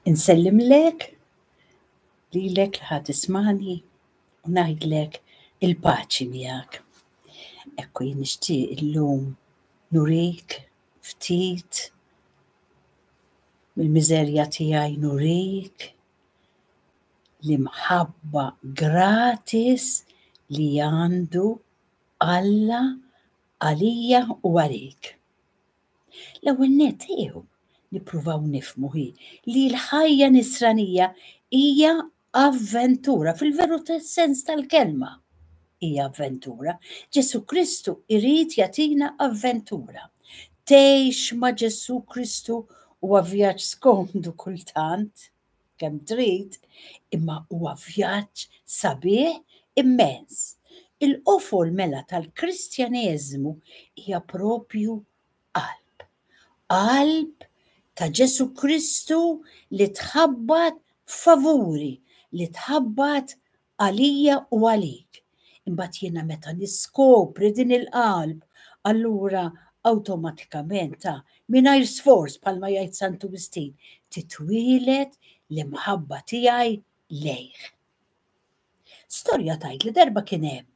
Insellimlek lilek li ħadd tismani u ngħidlek il-paċi miegħek. Ekku jien nixtieq illum nurik ftit mill-miżerja tiegħi, nurik l-imħabba gratis li għandu Alla għalija u għalik. L-ewwel nett ieħu nippruvaw nifhmu li l-ħajja nisranija hija avventura, fil-veru sens tal-kelma hija avventura. Ġesu Kristu irid jagħtina avventura. Tgħix ma' Ġesu Kristu huwa vjaġġ skomdu kultant, kemm trid, imma huwa vjaġġ sabiħ immens. Il-qofol mela tal-Kristjaneżmu hija propju qalb ta' Ġesu Kristu li tħabbat favuri, li tħabbat għalija u għalik. Imbagħad jiena meta niskopri din il-qalb, allura awtomatikament mingħajr sforz bħalma jgħid Sant Agustin titwieled l-imħabba tiegħi lejh. Storja tgħid li darba kien hemm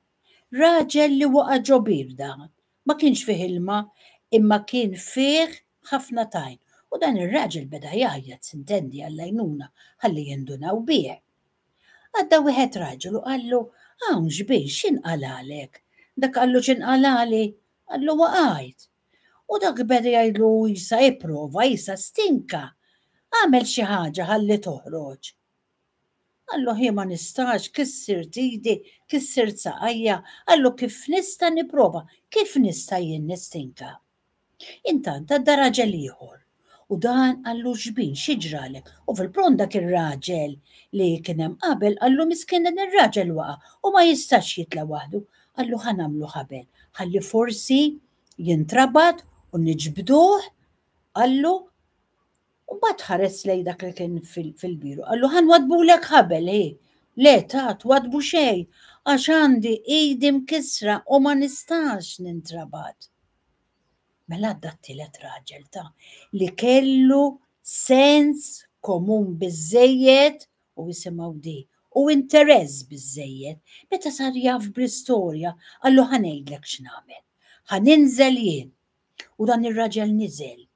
raġel li waqa' ġo birda, ma kienx fih ilma, imma kien fih ħafna tajn. U dan ir-raġel beda jgħajjad sintendi għall-għajnuna ħalli jindunaw bih. Għadda wieħed raġel u qallu hawn ġbir x'inqal għalek? Dak qallu x'inqal għali, qallu waqgħajt. U dak beda jgħidlu jisa ipprova, jisa stinka. Għamel xi ħaġa ħalli toħroġ. Qallu ħi ma nistax, kissirt idi, kissirt saqajja, qallu kif nista' nipprova, kif nista' jien nistinka. Intant għadda raġel ieħor u dan qallu x'bin x'jiġralek u fil-pron dak ir-raġel li kien hemm qabel qallu miskien dan ir-raġel waqa' u ma jistax jitla' waħdu. Qallu ħanamlu ħabel, ħalli forsi jintrabat u niġbduh, qallu u mbagħad ħares lejn dak li kien fil-biru. Qallu ħanwadbulek ħabel le twadbu xejn għax għandi ejdi mkissra u ma nistax nintrabat. Mela għadda t-tielet raġel li kellu sens komun biżżejjed u jisimgħu di u interess biżżejjed. Meta sar jaf bl-istorja, qallu ħanejdlek x'nagħmel. Ħaninżel jien. U dan ir-raġel niżel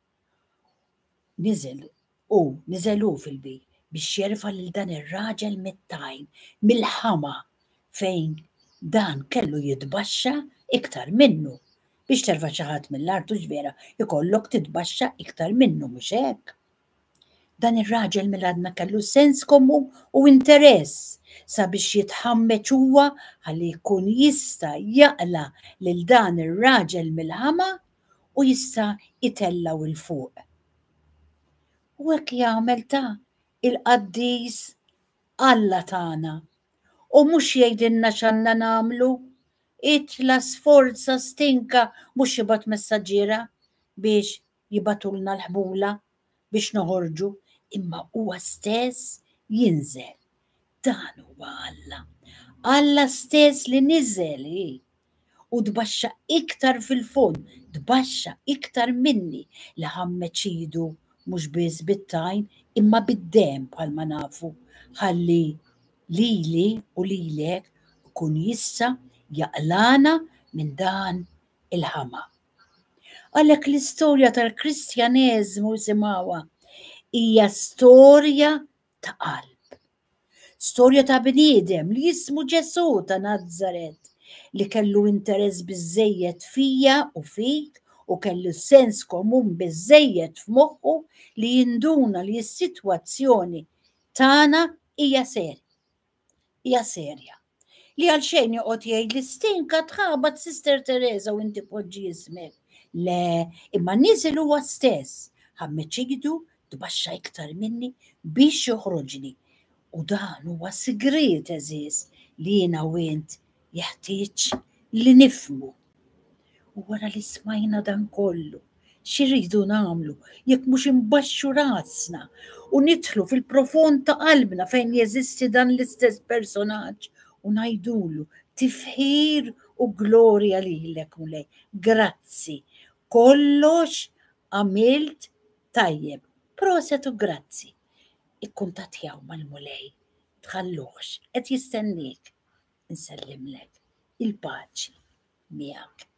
fil-bi biex jerfa' lil dan ir-raġel mit-tajn, mill-ħama fejn dan kellu jitbaxxa iktar minnu. Biex terfa' xi ħadd mill-art u ġvera ikollok titbaxxa iktar minnu mhux hekk. Dan ir-raġel mill-għadna kellu sens komun u interess sabiex jitħammeġ huwa ħalli jkun jista' jaqla lil dan ir-raġel mill-ħama u jista' jitellaw il fuq. U hekk jagħmel il-Qaddiż Alla tagħna. U mhux jgħidilna x'għandna nagħmlu, itla sforza stinka mhux jibgħat messaġġiera biex jibatulna l-ħbula biex noħorġu, imma huwa stess jinżel. Dan huwa Alla. Alla stess li niżel u tbaxxa iktar fil-fond, tbaxxa iktar minni li ħammeġ idu mhux biss bit-tajn imma bid-demm bħalma nafu ħalli lili u lilek ikun jista' jaqlana minn dan il-ħama. Għalhekk l-istorja tal-Kristjaneżmu simgħuha hija storja ta' qalb. Storja ta' bniedem li jismu Ġesu ta' Nażaret li kellu interess biżżejjed fija u fik u kellu sens komun biżżejjed f'moħħu li jinduna li s-sitwazzjoni tagħna hija serja. Li għal xejn joqgħod jgħid li stinka tħabat Sister Teresa u inti poġġi jismek. Le, imma niżel huwa stess. Ħammeġ idu tbaxxa iktar minni biex joħroġni. U dan huwa sigriet eżiż li jiena u int jeħtieġ li nifhmu. U wara li smajna dan kollu, x'irridu nagħmlu jekk mhux imbaxxu rasna u nidħlu fil-profond ta' qalbna fejn jeżisti dan l-istess personaġġ u ngħidulu tifħir u glorja lilek mulej. Grazzi. Kollox għamilt tajjeb. Proset u grazzi. ikkuntattjaw mal-mulej, tħalluhx, qed jistennik. Insellimlek il-paċi miegħek.